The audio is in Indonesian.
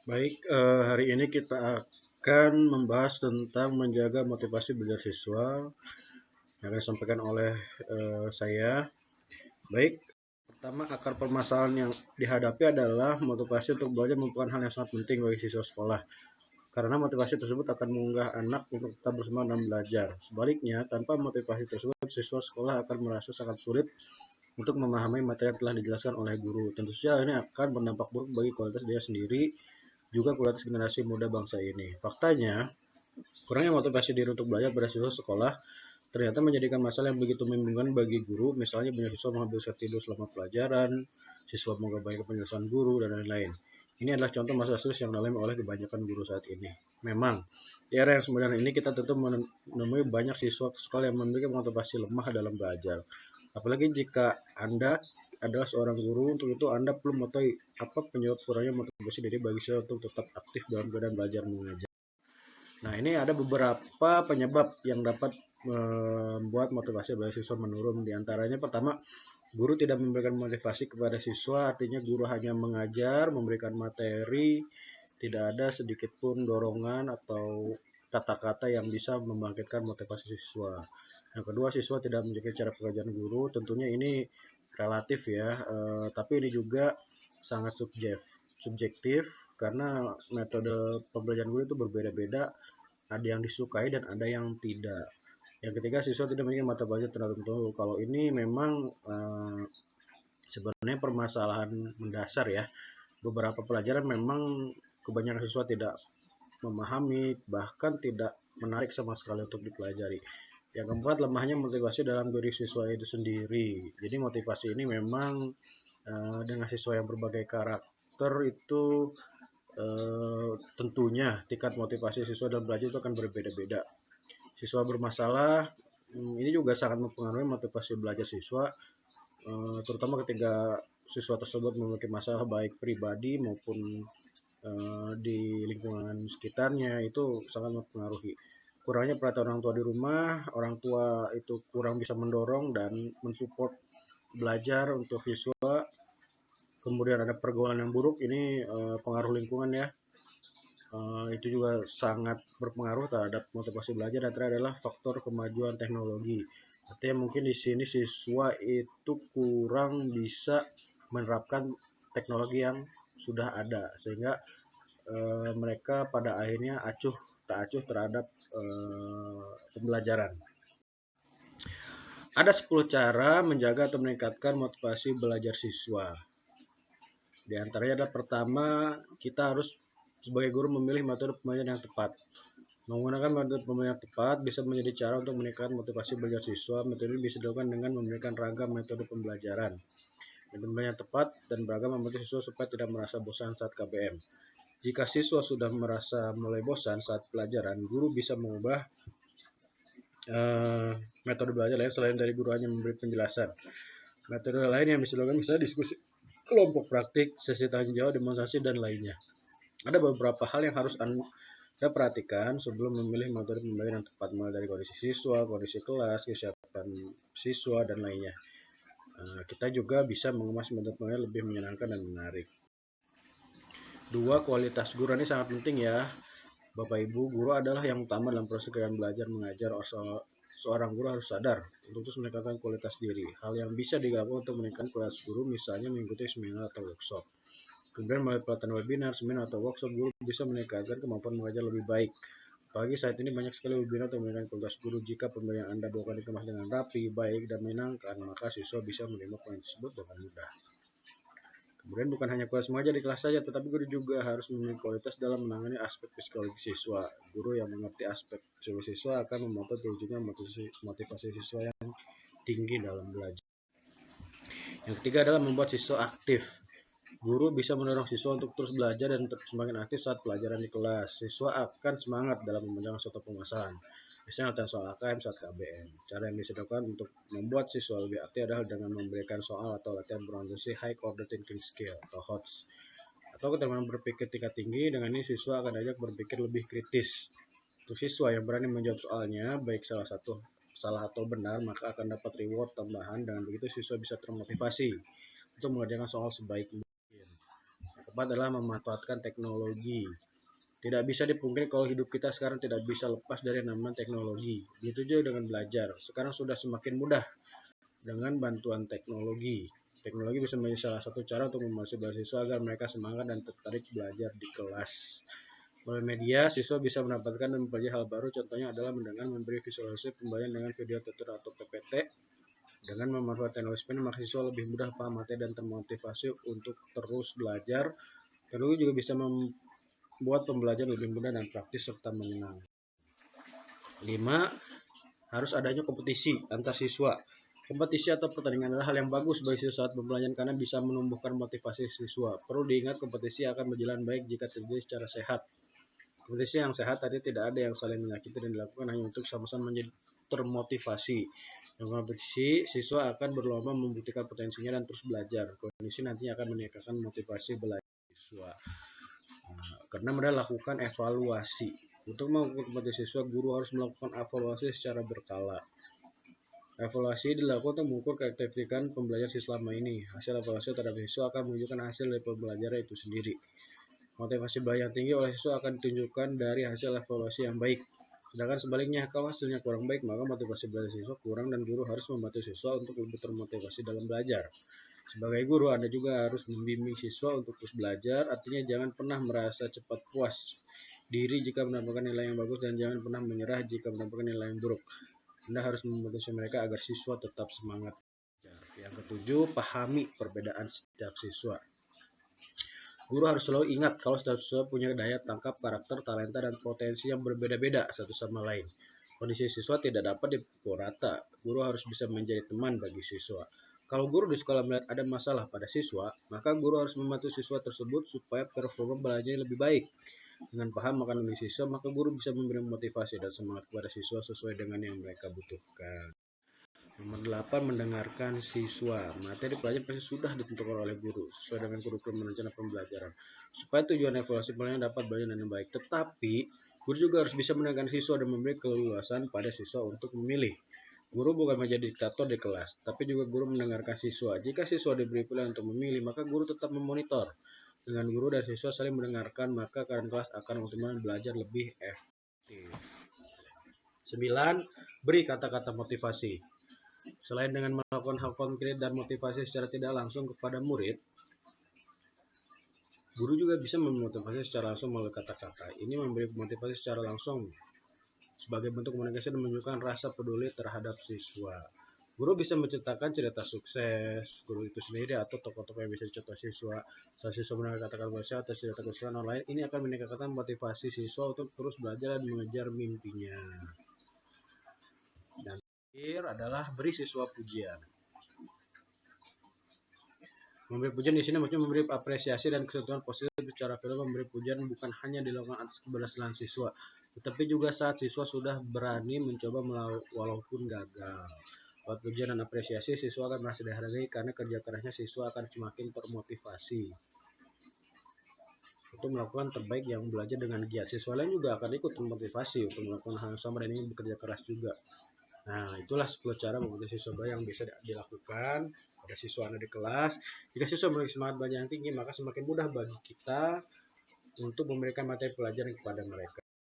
Baik, hari ini kita akan membahas tentang menjaga motivasi belajar siswa yang akan disampaikan oleh saya. Baik, pertama akar permasalahan yang dihadapi adalah motivasi untuk belajar merupakan hal yang sangat penting bagi siswa sekolah. Karena motivasi tersebut akan mengunggah anak untuk tetap bersemangat dalam belajar. Sebaliknya, tanpa motivasi tersebut, siswa sekolah akan merasa sangat sulit untuk memahami materi yang telah dijelaskan oleh guru. Tentu saja ini akan berdampak buruk bagi kualitas dia sendiri juga kualitas generasi muda bangsa ini. Faktanya, kurangnya motivasi diri untuk belajar pada siswa sekolah ternyata menjadikan masalah yang begitu membingungkan bagi guru, misalnya banyak siswa menghabiskan tidur selama pelajaran, siswa mengabaikan penjelasan guru, dan lain-lain. Ini adalah contoh masalah serius yang dialami oleh kebanyakan guru saat ini. Memang, di era yang sebenarnya ini kita tentu menemui banyak siswa sekolah yang memiliki motivasi lemah dalam belajar. Apalagi jika Anda adalah seorang guru, untuk itu Anda perlu mengetahui apa penyebab kurangnya motivasi diri bagi siswa untuk tetap aktif dalam keadaan belajar mengajar. Nah, ini ada beberapa penyebab yang dapat membuat motivasi belajar siswa menurun. Di antaranya pertama, guru tidak memberikan motivasi kepada siswa, artinya guru hanya mengajar, memberikan materi, tidak ada sedikit pun dorongan atau kata-kata yang bisa membangkitkan motivasi siswa. Yang kedua, siswa tidak menjaga cara pengajaran guru, tentunya ini relatif ya, tapi ini juga sangat subjektif karena metode pembelajaran guru itu berbeda-beda, ada yang disukai dan ada yang tidak. Yang ketiga, siswa tidak memiliki mata pelajaran tertentu. Kalau ini memang sebenarnya permasalahan mendasar ya. Beberapa pelajaran memang kebanyakan siswa tidak memahami, bahkan tidak menarik sama sekali untuk dipelajari. Yang keempat, lemahnya motivasi dalam diri siswa itu sendiri. Jadi motivasi ini memang dengan siswa yang berbagai karakter itu tentunya tingkat motivasi siswa dalam belajar itu akan berbeda-beda. Siswa bermasalah ini juga sangat mempengaruhi motivasi belajar siswa, terutama ketika siswa tersebut memiliki masalah baik pribadi maupun di lingkungan sekitarnya, itu sangat mempengaruhi. Kurangnya perhatian orang tua di rumah, orang tua itu kurang bisa mendorong dan mensupport belajar untuk siswa. Kemudian ada pergaulan yang buruk, ini pengaruh lingkungan ya. Itu juga sangat berpengaruh terhadap motivasi belajar. Dan terakhir adalah faktor kemajuan teknologi. Artinya mungkin di sini siswa itu kurang bisa menerapkan teknologi yang sudah ada, sehingga mereka pada akhirnya tak acuh terhadap pembelajaran. Ada 10 cara menjaga atau meningkatkan motivasi belajar siswa. Di antaranya adalah pertama, kita harus sebagai guru memilih metode pembelajaran yang tepat. Menggunakan metode pembelajaran yang tepat bisa menjadi cara untuk meningkatkan motivasi belajar siswa. Metode ini bisa dilakukan dengan memberikan ragam metode pembelajaran. Metode pembelajaran yang tepat dan beragam membantu siswa supaya tidak merasa bosan saat KBM. Jika siswa sudah merasa mulai bosan saat pelajaran, guru bisa mengubah metode belajar lain selain dari guru hanya memberi penjelasan. Metode lain yang bisa dilakukan misalnya diskusi kelompok praktik, sesi tanya jawab, demonstrasi, dan lainnya. Ada beberapa hal yang harus Anda perhatikan sebelum memilih metode pembelajaran yang tepat, mulai dari kondisi siswa, kondisi kelas, kesiapan siswa, dan lainnya. Kita juga bisa mengemas metode pembelajaran lebih menyenangkan dan menarik. Dua, kualitas guru ini sangat penting ya. Bapak Ibu, guru adalah yang utama dalam proses kegiatan belajar mengajar. Seorang guru harus sadar untuk terus meningkatkan kualitas diri. Hal yang bisa dilakukan untuk meningkatkan kualitas guru misalnya mengikuti seminar atau workshop. Kemudian melalui pelatihan webinar, seminar, atau workshop, guru bisa meningkatkan kemampuan mengajar lebih baik. Apalagi saat ini banyak sekali webinar untuk meningkatkan kualitas guru. Jika pembelajaran Anda bukan dikemas dengan rapi, baik, dan menyenangkan, maka siswa bisa menerima poin tersebut dengan mudah. Kemudian bukan hanya kualitas mengajar di kelas saja, tetapi guru juga harus memiliki kualitas dalam menangani aspek psikologi siswa. Guru yang mengerti aspek psikologi siswa akan membantu terwujudnya motivasi siswa yang tinggi dalam belajar. Yang ketiga adalah membuat siswa aktif. Guru bisa mendorong siswa untuk terus belajar dan semakin aktif saat pelajaran di kelas. Siswa akan semangat dalam mengerjakan suatu permasalahan. Misalnya latihan soal AKM saat KBM. Cara yang bisa dilakukan untuk membuat siswa lebih aktif adalah dengan memberikan soal atau latihan berorientasi high order thinking skill atau HOTS. Atau keterampilan berpikir tingkat tinggi. Dengan ini siswa akan diajak berpikir lebih kritis. Untuk siswa yang berani menjawab soalnya, baik salah atau benar, maka akan dapat reward tambahan. Dengan begitu siswa bisa termotivasi untuk mengerjakan soal sebaik mungkin. keempat adalah memanfaatkan teknologi. Tidak bisa dipungkiri kalau hidup kita sekarang tidak bisa lepas dari namanya teknologi. Begitu juga dengan belajar. Sekarang sudah semakin mudah dengan bantuan teknologi. Teknologi bisa menjadi salah satu cara untuk membantu mahasiswa agar mereka semangat dan tertarik belajar di kelas. Melalui media, siswa bisa mendapatkan dan mempelajari hal baru. Contohnya adalah mendengar, memberi visualisasi pembelajaran dengan video tutor atau PPT. Dengan memanfaatkan teknologi ini, mahasiswa lebih mudah paham materi dan termotivasi untuk terus belajar. Teknologi juga bisa membuat pembelajaran lebih mudah dan praktis serta menyenangkan. 5. Harus adanya kompetisi antar siswa. Kompetisi atau pertandingan adalah hal yang bagus bagi siswa saat pembelajaran karena bisa menumbuhkan motivasi siswa. Perlu diingat kompetisi akan berjalan baik jika terjadi secara sehat. Kompetisi yang sehat tadi tidak ada yang saling menyakiti dan dilakukan hanya untuk sama-sama menjadi termotivasi. Dengan kompetisi, siswa akan berlomba membuktikan potensinya dan terus belajar. Kondisi nantinya akan meningkatkan motivasi belajar siswa. Karena mereka lakukan evaluasi. Untuk mengukur kompetisi siswa, guru harus melakukan evaluasi secara berkala. Evaluasi dilakukan untuk mengukur keefektifan pembelajaran siswa selama ini. Hasil evaluasi terhadap siswa akan menunjukkan hasil dari pembelajaran itu sendiri. Motivasi belajar yang tinggi oleh siswa akan ditunjukkan dari hasil evaluasi yang baik. Sedangkan sebaliknya, kalau hasilnya kurang baik, maka motivasi belajar siswa kurang dan guru harus membantu siswa untuk lebih termotivasi dalam belajar. Sebagai guru, Anda juga harus membimbing siswa untuk terus belajar, artinya jangan pernah merasa cepat puas diri jika mendapatkan nilai yang bagus dan jangan pernah menyerah jika mendapatkan nilai yang buruk. Anda harus memotivasi mereka agar siswa tetap semangat. Yang ketujuh, pahami perbedaan setiap siswa. Guru harus selalu ingat kalau setiap siswa punya daya tangkap, karakter, talenta, dan potensi yang berbeda-beda satu sama lain. Kondisi siswa tidak dapat dipukul rata. Guru harus bisa menjadi teman bagi siswa. Kalau guru di sekolah melihat ada masalah pada siswa, maka guru harus membantu siswa tersebut supaya performa belajarnya lebih baik. Dengan paham akan kondisi siswa, maka guru bisa memberi motivasi dan semangat kepada siswa sesuai dengan yang mereka butuhkan. Nomor 8, mendengarkan siswa. Materi pelajaran pasti sudah ditentukan oleh guru sesuai dengan kurikulum rencana pembelajaran. Supaya tujuan evaluasi pelajaran dapat belajar dengan baik. Tetapi, guru juga harus bisa mendengarkan siswa dan memberi keleluasan pada siswa untuk memilih. Guru bukan menjadi diktator di kelas, tapi juga guru mendengarkan siswa. Jika siswa diberi pilihan untuk memilih, maka guru tetap memonitor. Dengan guru dan siswa saling mendengarkan, maka keadaan kelas akan optimal belajar lebih efektif. 9. Beri kata-kata motivasi. Selain dengan melakukan hal konkret dan motivasi secara tidak langsung kepada murid, guru juga bisa memotivasi secara langsung melalui kata-kata. Ini memberi motivasi secara langsung sebagai bentuk komunikasi dan menunjukkan rasa peduli terhadap siswa. Guru bisa menceritakan cerita sukses guru itu sendiri atau tokoh-tokoh yang bisa dicontoh siswa. Saat siswa mendengar kata-kata motivasi atau cerita kesuksesan orang lain, ini akan meningkatkan motivasi siswa untuk terus belajar dan mengejar mimpinya. Dan terakhir adalah beri siswa pujian. Memberi pujian di sini maksudnya memberi apresiasi dan kesentuhan positif secara film. Memberi pujian bukan hanya dilakukan atas keberhasilan siswa, tetapi juga saat siswa sudah berani mencoba walaupun gagal. Lewat pujian dan apresiasi, siswa akan merasa dihargai karena kerja kerasnya siswa akan semakin termotivasi untuk melakukan terbaik yang belajar dengan giat. Siswa lain juga akan ikut termotivasi untuk melakukan hal yang sama dan ingin bekerja keras juga. Nah, itulah 10 cara memotivasi siswa yang bisa dilakukan pada siswa Anda di kelas. Jika siswa memiliki semangat belajar yang tinggi, maka semakin mudah bagi kita untuk memberikan materi pelajaran kepada mereka.